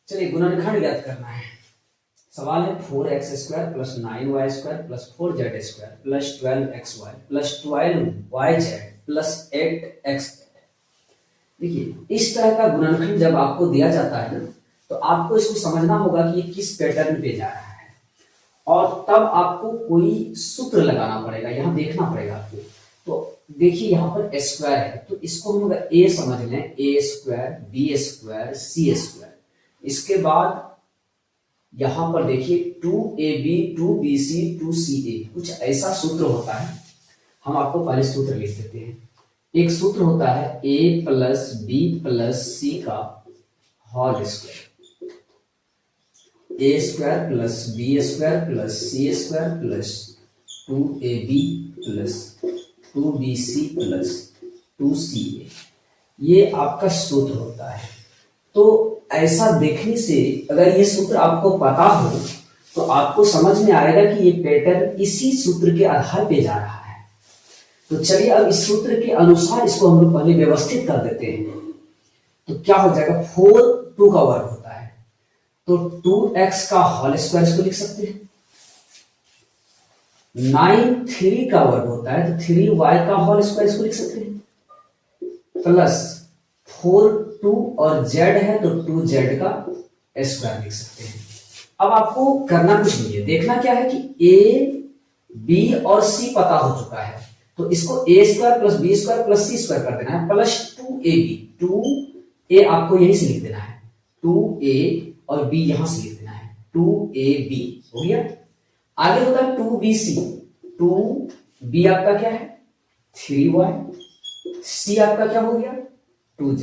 चलिए गुणनखंड ज्ञात करना है। सवाल है 4x² plus 9y² plus 4z² plus 12xy plus 12yz plus 8x। देखिए इस तरह का गुणनखंड जब आपको दिया जाता है ना, तो आपको इसको समझना होगा कि ये किस पैटर्न पे जा रहा है, और तब आपको कोई सूत्र लगाना पड़ेगा, यहाँ देखना पड़ेगा आपको। तो देखिए यहाँ पर स्क्वायर है, तो इसको हम अगर a समझ लें, a² b² c²। इसके बाद यहां पर देखिए 2ab 2bc 2ca, कुछ ऐसा सूत्र होता है। हम आपको पहले सूत्र लिख देते हैं। एक सूत्र होता है a plus b plus c का whole square, a² plus b² plus c² plus 2ab plus 2bc plus 2ca, ये आपका सूत्र होता है। तो ऐसा देखने से अगर ये सूत्र आपको पता हो तो आपको समझ में आएगा कि ये पैटर्न इसी सूत्र के आधार पे जा रहा है। तो चलिए अब इस सूत्र के अनुसार इसको हम लोग पहले व्यवस्थित कर देते हैं। तो क्या हो जाएगा, 4 2 का वर्ग होता है, तो 2x का होल स्क्वायर इसको लिख सकते हैं। 9 3 का वर्ग होता है, तो 3y का होल स्क्वायर इसको लिख सकते हैं, प्लस 4 2 और z है तो 2z का स्क्वायर लिख सकते हैं। अब आपको करना कुछ नहीं है, देखना क्या है कि a b और c पता हो चुका है, तो इसको a² plus b² plus c² कर देना है, प्लस 2ab 2a आपको यहीं से लिख देना है, 2a और b यहां से लिख देना है, 2ab हो गया। आगे होता है 2bc, 2b आपका क्या है 3y, c आपका क्या हो गया 2z।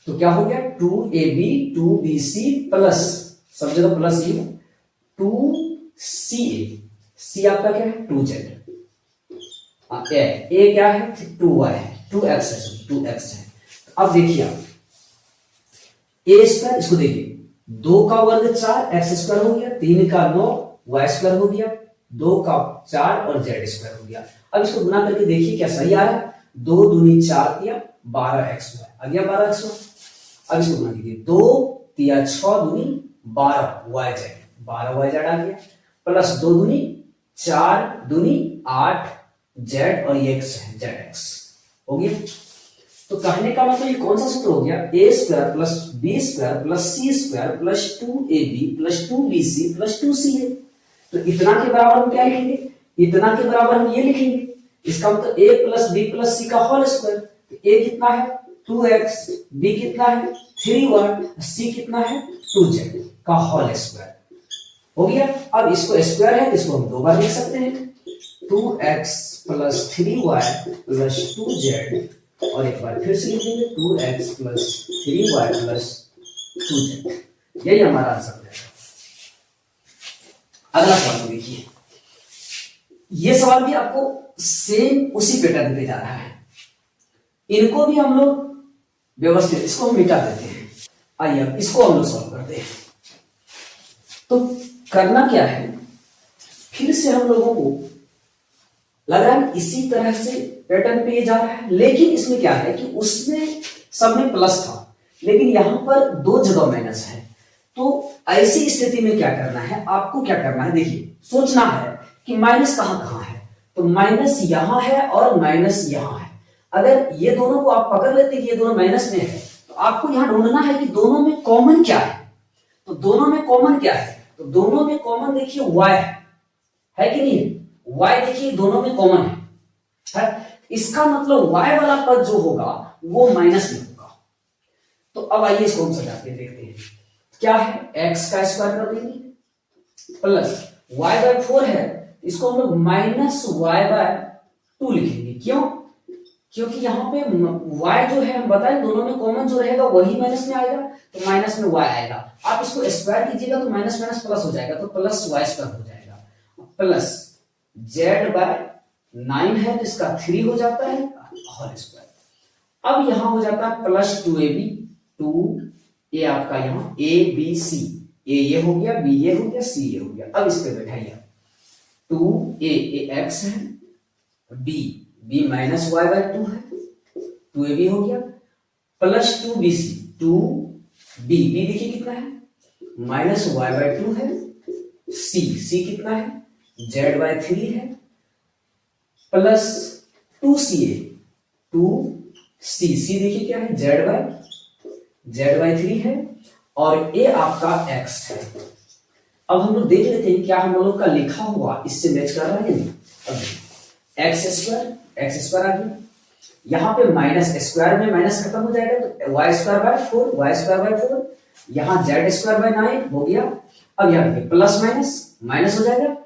तो क्या हो गया 2ab 2bc प्लस, सब जगह प्लस ही 2ca, c आपका क्या है 2z, a क्या है 2y है, 2x है, 2x है। अब देखिए आप a², इसको देखिए 2 का वर्ग 4 x² हो गया, 3 का 9 y² हो गया, 2 का 4 और z² हो गया। अब इसको गुना करके देखिए क्या सही आया, 2 दूनी 4 दिया 12xy आ गया, 12xy। अब इसको गुना कीजिए, 2 तिया 6 दूनी 12yz, 12yz आ गया, प्लस 2 दूनी 4 दूनी 8 z और ये x है zx हो गया। तो कहने का मतलब ये कौन सा सूत्र हो गया, a² plus b² plus c² plus 2ab plus 2bc plus 2ca। तो इतना के बराबर हम क्या लिखेंगे, इतना के बराबर हम ये लिखेंगे, इसका मतलब a plus b plus c का होल स्क्वायर। तो a कितना है 2x, b कितना है 3y, c कितना है 2z का होल स्क्वायर हो गया। अब इसको स्क्वायर है तो इसको हम दो बार लिख सकते हैं, 2x plus 3y plus 2z, और एक बार फिर से लिख देंगे 2x plus 3y plus 2z। यही हमारा आंसर है। अगला सवाल देखिए, ये सवाल भी आपको सेम उसी पैटर्न पे जा रहा है। इनको भी हम लोग व्यवस्थित, इसको हम मिटा देते हैं। आइए अब इसको हम लोग सॉल्व करते हैं। तो करना क्या है, फिर से हम लोगों को लग रहा है इसी तरह से पैटर्न पे ये जा रहा है, लेकिन इसमें क्या है कि उसमें सब में प्लस था, लेकिन यहां पर 2 जगह माइनस है। तो ऐसी स्थिति में क्या करना है, आपको क्या करना है, देखिए सोचना है कि माइनस कहां कहां है। तो माइनस यहां है और माइनस यहां है। अगर ये दोनों को आप पकड़ लेते कि ये दोनों माइनस में है, तो आपको यहां ढूंढना है कि दोनों में कॉमन क्या है। तो दोनों में कॉमन क्या है, तो दोनों में कॉमन देखिए y है कि नहीं, y देखिए दोनों में कॉमन है? इसका मतलब y वाला पद जो होगा वो माइनस में होगा। तो अब आइए इसको हम सजाते देखते हैं क्या है, x का स्क्वायर कर देंगे प्लस y/4 है, इसको हम लोग माइनस y/2 लिखेंगे। क्यों, क्योंकि यहाँ पे y जो है हम बताएं दोनों में कॉमन जो रहेगा वही माइनस में आएगा, तो माइनस में y आएगा। आप इसको स्क्वायर कीजिएगा तो माइनस माइनस प्लस हो जाएगा, तो प्लस y² हो जाएगा, प्लस z/9 है तो इसका 3 हो जाता है होल स्क्वायर। अब यहां हो जाता है प्लस 2ab 2a आपका यहाँ a b c, a ये हो गया, b ये हो गया, c ये हो गया। अब इस पे बैठाइए 2a x है, b माइनस y/2 है, 2ab हो गया, प्लस 2bc 2 बी देखिए कितना है, -y/2 है। सी कितना है, z/3 है, प्लस 2ca, 2c, सी देखिए क्या है, z/3 है, और ए आपका x है। अब हम लोग देख लेते हैं क्या हम लोग का लिखा हुआ इससे मैच कर रहा है नहीं। अब एक्स स्क्वायर आ गया, यहाँ पे -² में माइनस खत्म हो जाएगा तो y²/4, यहाँ z²/9 हो गया। अब यहाँ देखिए प्लस माइनस हो जाएगा,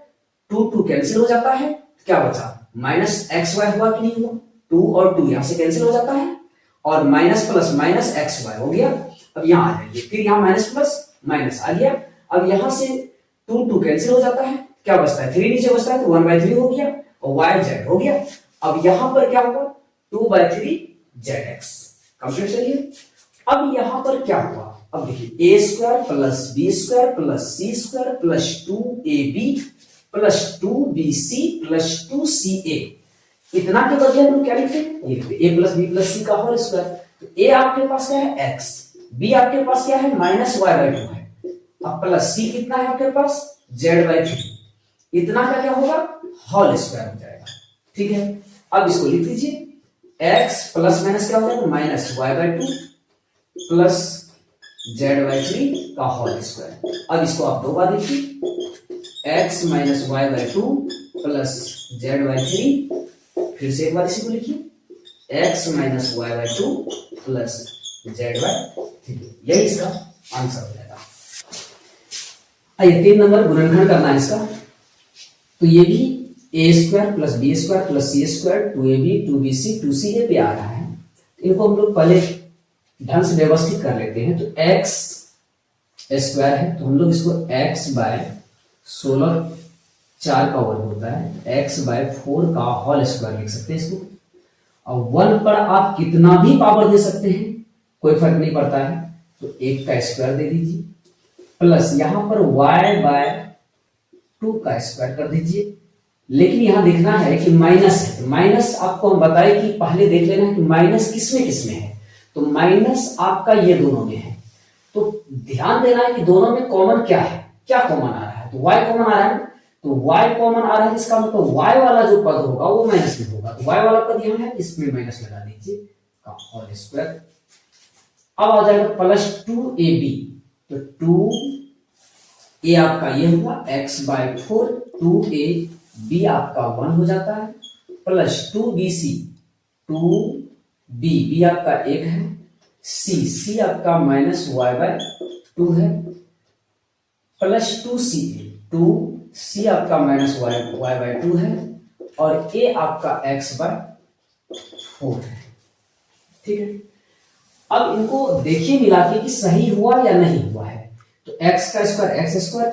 2 कैंसिल हो जाता है, क्या बचा, -xy हुआ कि नहीं हुआ, 2 और 2 यहाँ से कैंसिल हो जाता है, और माइनस प्लस माइनस xy हो गया। अब यहाँ आ जाइए, फिर यहाँ माइनस प्लस माइनस आ गया। अब यहाँ से 2 कैंसिल हो जाता है, क्या बचता है, 3 नीचे बचता है तो 1/3 हो गया, और y हो गया। अब यहाँ पर क्या होगा, 2/3 zx कंप्लीट चलिए। अब यहाँ पर क्या हुआ, अब देखिए a² + b² + c² + 2ab + 2bc + 2ca, इतना के बदले हम क्या लिखते हैं, ये a + b + c का होल स्क्वायर। तो a आपके पास क्या है, x, b आपके पास क्या है, -y/2 है, अब प्लस c कितना है आपके पास, z/3, इतना का क्या होगा, होल स्क्वायर हो जाएगा। ठीक है, अब इसको लिख दीजिए, x प्लस माइनस क्या हो जाएगा, -y/2 प्लस z/3 का होल स्क्वायर। अब इसको आप दो बार लिखिए, x - y/2 प्लस z/3, फिर से एक बार इसी को लिखिए, x - y/2 प्लस z/3, यही इसका आंसर हो जाएगा। आइए 3 नंबर गुणनखंड करना है इसका, तो ये भी a² + b² + c² 2ab 2bc 2ca पे आ रहा है। इनको हम लोग पहले ढंग से व्यवस्थित कर लेते हैं। तो x² है तो हम लोग इसको x/16 4 का वर्ग होता है, x/4 का होल स्क्वायर लिख सकते हैं इसको। और 1 पर आप कितना भी पावर दे सकते हैं, कोई फर्क नहीं पड़ता है, तो 1 का स्क्वायर दे दीजिए, प्लस यहां पर y/2 का स्क्वायर कर दीजिए। लेकिन यहां देखना है कि माइनस है, तो माइनस आपको हम बताए कि पहले देख लेना है कि माइनस किसमें है, तो माइनस आपका ये दोनों में है। तो ध्यान देना है कि दोनों में कॉमन क्या है, क्या कॉमन आ रहा है, तो y कॉमन आ रहा है, तो y कॉमन आ रहा है, इसका मतलब y वाला जो पद होगा वो माइनस में होगा, तो y वाला पद यहाँ है, इसमें माइनस लगा दीजिए का होल स्क्वायर। अब आ जाएगा +2ab, तो 2a आपका ये हुआ x/4, 2ab आपका 1 हो जाता है, प्लस 2bc, 2b आपका 1 है, c आपका -y/2 है, प्लस 2ca, 2c आपका -y/2 है, और a आपका x/4 है। ठीक है, अब इनको देखिए मिला के कि सही हुआ या नहीं हुआ है। तो x²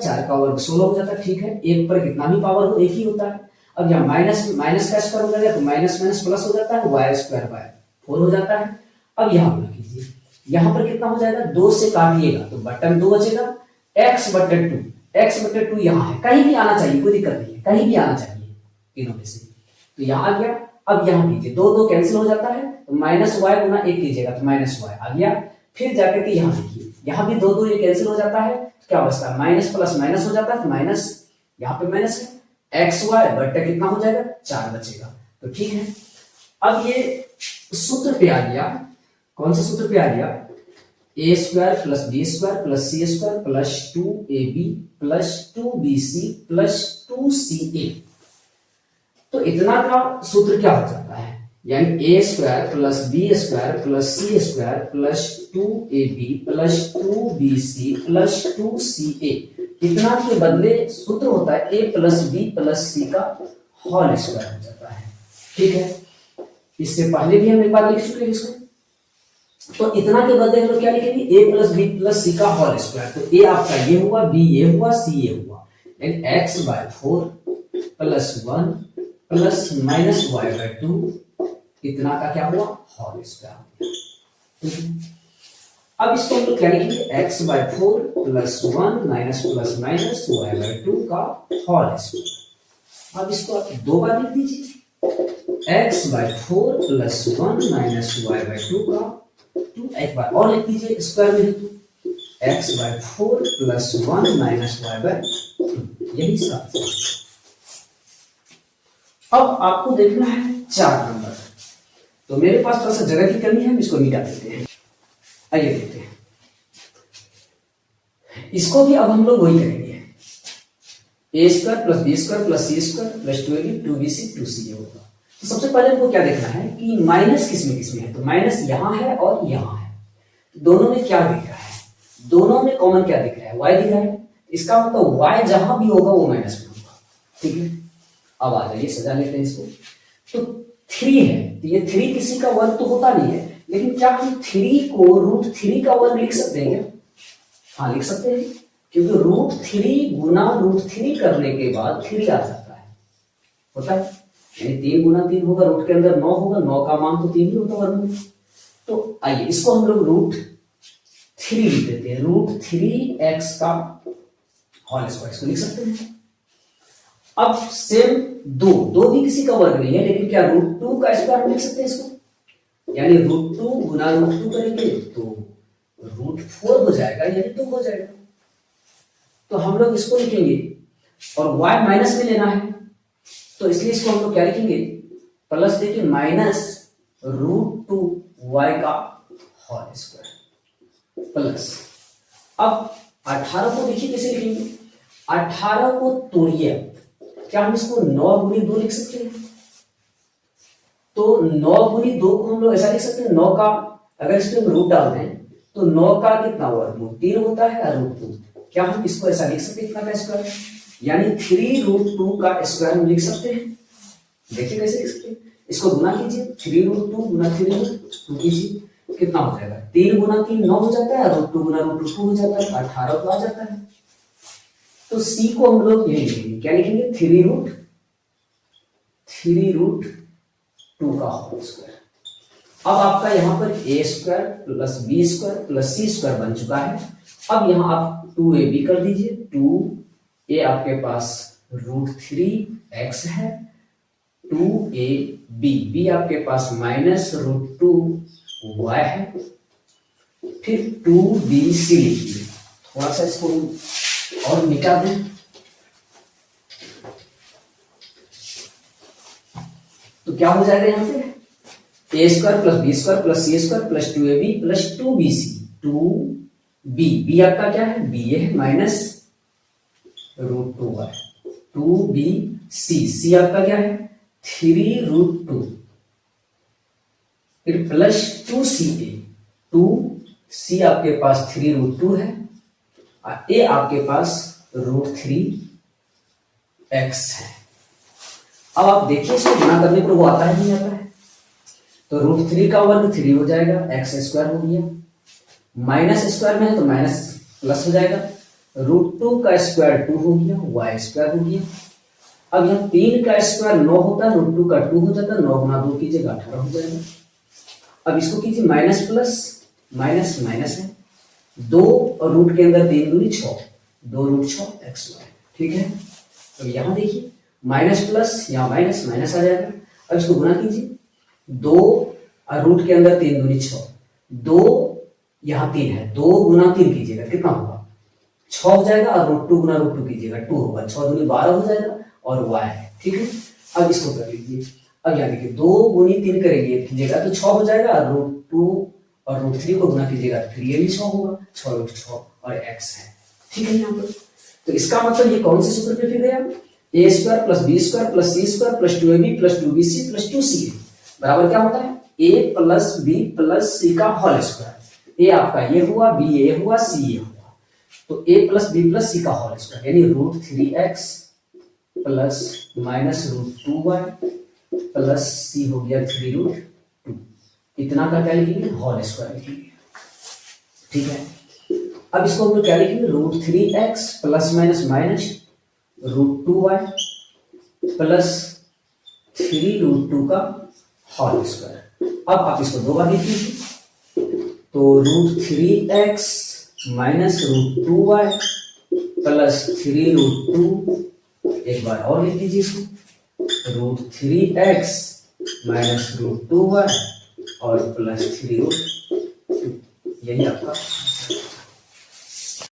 4 का वर्ग 16 हो जाता है, ठीक है, एक पर कितना भी पावर हो एक ही होता है। अब यहाँ माइनस का स्क्वायर हो जाएगा तो माइनस प्लस हो जाता है, y²/4 हो जाता है। अब यहाँ पर कीजिए, यहाँ पर कितना हो जाएगा, 2 से काटिएगा तो बटन 2 बचेगा, x/2 यहाँ है, कहीं भी आना चाहिए, कोई दिक्कत नहीं है, कहीं भी आना चाहिए तीनों में से, तो यहाँ आ गया। अब यहाँ कीजिए, 2 कैंसिल हो जाता है, तो -y गुना 1 कीजिएगा तो -y आ गया। फिर जाकर के यहाँ देखिए, यहाँ भी 2 ये कैंसिल हो जाता है, तो क्या बचता है, माइनस प्लस माइनस हो जाता है, तो माइनस, यहाँ पे माइनस है, xy बट्टा कितना हो जाएगा, 4 बचेगा। तो ठीक है, अब ये सूत्र पे आ गया, कौन सा सूत्र पे आ गया, a² + b² + c² + 2ab + 2bc + 2ca। तो इतना का सूत्र क्या हो जाता है, यानी a² + b² + c² + 2ab + 2bc + 2ca, इतना के बदले सूत्र होता है a + b + c का होल स्क्वायर हो जाता है। ठीक है, इससे पहले भी हम एक बार लिख चुके हैं इसको, तो इतना के बदले हम लोग क्या लिखेंगे, a + b + c का होल स्क्वायर। तो a आपका ये हुआ, b ये हुआ, c ये हुआ, यानी x/4 + 1 + -y/2, इतना का क्या हुआ, होल स्क्वायर। ठीक है, अब इसको हम लोग क्या लिखेंगे, x/4 + 1 - y/2 का होल स्क्वायर। अब इसको आप 2 बार लिख दीजिए, x/4 + 1 - y/2 का 2, एक बार और लिख दीजिए स्क्वायर में, x/4 प्लस 1 माइनस y/2, यही 7। अब आपको देखना है 4 नंबर। तो मेरे पास थोड़ा सा जगह की कमी है, हम इसको मिटा देते हैं। आइए देखते हैं, इसको भी अब हम लोग वही करेंगे, a² plus b² plus c² plus 2ab 2bc 2ca होगा। तो सबसे पहले हमको क्या देखना है कि माइनस किसमें है, तो माइनस यहां है और यहां है, तो दोनों में क्या दिख रहा है, दोनों में कॉमन क्या दिख रहा है, y दिख रहा है। इसका मतलब y जहां भी होगा वो माइनस में होगा, ठीक है। अब आ जाइए सजा लेते हैं इसको। तो 3 है, तो ये 3 किसी का वर्ग तो होता नहीं है, लेकिन क्या हम 3 को √3 का वर्ग लिख सकते हैं क्या? हाँ लिख सकते हैं, क्योंकि √3 गुना √3 करने के बाद 3 आ जाता है, होता है। यानी 3 गुना 3 होगा, रूट के अंदर 9 होगा, 9 का मान तो 3 ही होता है वर्ग में। तो आइए इसको हम लोग √3 लिख देते हैं, √3x का होल स्क्वायर, इसको लिख सकते हैं। अब सेम 2 भी किसी का वर्ग नहीं है, लेकिन क्या √2 का स्क्वायर हम लिख सकते हैं इसको, यानी √2 गुना √2 करेंगे तो √4 हो जाएगा, यानी 2 हो जाएगा। तो हम लोग इसको लिखेंगे, और y माइनस में लेना है, तो इसलिए इसको हम लोग क्या लिखेंगे, प्लस देखिए माइनस √2y का होल स्क्वायर प्लस। अब 18 को देखिए कैसे लिखेंगे, 18 को तोड़िए, क्या हम इसको 9 गुनी 2 लिख सकते हैं? तो 9 गुनी 2 को हम लोग ऐसा लिख सकते हैं, 9 का अगर इसमें रूट डालते हैं तो 9 का कितना वर्गमूल 3 होता है, √2। क्या हम इसको ऐसा लिख सकते हैं, कितना का स्क्वायर, यानी 3√2 का स्क्वायर हम लिख सकते हैं। देखिए कैसे लिख सकते हैं, इसको गुना कीजिए, 3√2 गुना 3√2 कीजिए, कितना हो जाएगा, 3 गुना 3 9 हो जाता है, √2 गुना √2 2 हो जाता है, 18 तो आ जाता है। तो c को हम लोग यही लिखेंगे, क्या लिखेंगे, 3√2 का होल स्क्वायर। अब आपका यहाँ पर a² plus b² plus c² बन चुका है। अब यहाँ आप 2ab कर दीजिए, 2a आपके पास √3x है, 2ab, b आपके पास माइनस √2y है, फिर 2bc लिखिए। थोड़ा सा इसको और मिटा दें, तो क्या हो जाएगा यहाँ पे, a² plus b² plus c² plus 2ab plus 2bc, 2b आपका क्या है, b है माइनस √2y, 2bc, c आपका क्या है 3√2, फिर प्लस 2ca, 2c आपके पास 3√2 है, a आपके पास √3x है। अब आप देखिए इसको गुणा करने पर वो आता है नहीं आता है, तो √3 का वर्ग 3 हो जाएगा, x² हो गया, माइनस स्क्वायर में है तो माइनस प्लस हो जाएगा, √2 का स्क्वायर 2 हो गया, y² हो गया। अब यहाँ 3 का स्क्वायर 9 होता है, √2 का 2 हो जाता है, 9 गुना 2 कीजिएगा 18 हो जाएगा। अब इसको कीजिए माइनस प्लस, माइनस माइनस है, 2 और रूट के अंदर 3 दूनी 6, 2√6 xy, ठीक है। अब यहाँ देखिए माइनस प्लस, यहाँ माइनस माइनस आ जाएगा। अब इसको गुना कीजिए, 2 और रूट के अंदर 3 दूनी 6, 2 यहाँ 3 है, 2 गुना 3 कीजिएगा कितना होगा 6 हो जाएगा, और √2 गुना √2 कीजिएगा 2 होगा, 6 दूनी 12 हो जाएगा, और y है, ठीक है। अब इसको कर लीजिए, अब यहाँ देखिए 2 गुनी 3 करेंगे कीजिएगा तो 6 हो जाएगा, √2 और √3 को गुना कीजिएगा तो फिर ये भी 6 होगा, 6√6 और x है, ठीक है यहाँ पर। तो इसका मतलब ये कौन से सूत्र पे फिर गया, a² plus b² plus c² plus 2ab plus 2bc plus 2ca बराबर क्या होता है, a plus b plus c का होल स्क्वायर। a आपका ये हुआ, b ये हुआ, c ये हुआ, तो a plus b plus c का होल स्क्वायर, यानी √3x plus minus √2y plus c हो गया 3√2, इतना का क्या लिखेंगे, होल स्क्वायर लिखेंगे, ठीक है। अब इसको हम लोग क्या लिखेंगे, √3x plus minus minus √2y plus 3√2 का होल स्क्वायर। अब आप इसको 2 बार लिख लीजिए, तो √3x माइनस √2y प्लस 3√2, एक बार और लिख लीजिए इसको, √3x माइनस √2y और प्लस 3√2, यही आपका